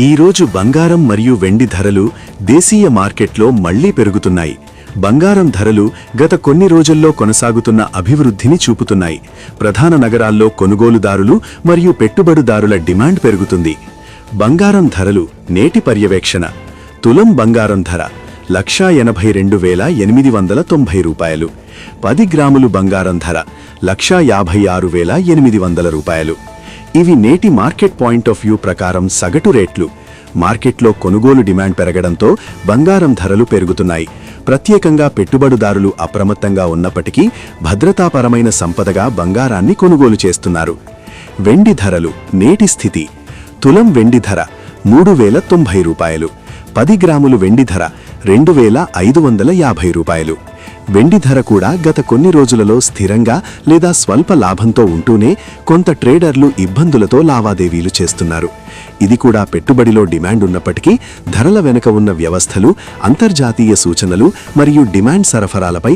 ఈరోజు బంగారం మరియు వెండి ధరలు దేశీయ మార్కెట్లో మళ్లీ పెరుగుతున్నాయి. బంగారం ధరలు గత కొన్ని రోజుల్లో కొనసాగుతున్న అభివృద్ధిని చూపుతున్నాయి. ప్రధాన నగరాల్లో కొనుగోలుదారులు మరియు పెట్టుబడిదారుల డిమాండ్ పెరుగుతుంది. బంగారం ధరలు నేటి పర్యవేక్షణ. తులం బంగారం ధర 1,82,890 రూపాయలు. 10 గ్రాములు బంగారం ధర 1,56,800 రూపాయలు. ఇవి నేటి మార్కెట్ పాయింట్ ఆఫ్ వ్యూ ప్రకారం సగటు రేట్లు. మార్కెట్లో కొనుగోలు డిమాండ్ పెరగడంతో బంగారం ధరలు పెరుగుతున్నాయి. ప్రత్యేకంగా పెట్టుబడిదారులు అప్రమత్తంగా ఉన్నప్పటికీ భద్రతాపరమైన సంపదగా బంగారాన్ని కొనుగోలు చేస్తున్నారు. వెండి ధరలు నేటి స్థితి. తులం వెండి ధర 3,090 రూపాయలు. 10 గ్రాములు వెండి ధర 2,550 రూపాయలు. వెండి ధర కూడా గత కొన్ని రోజులలో స్థిరంగా లేదా స్వల్ప లాభంతో ఉంటూనే కొంత ట్రేడర్లు ఇబ్బందులతో లావాదేవీలు చేస్తున్నారు. ఇది కూడా పెట్టుబడిలో డిమాండ్ ఉన్నప్పటికీ ధరల వెనుక ఉన్న వ్యవస్థలు, అంతర్జాతీయ సూచనలు మరియు డిమాండ్ సరఫరాలపై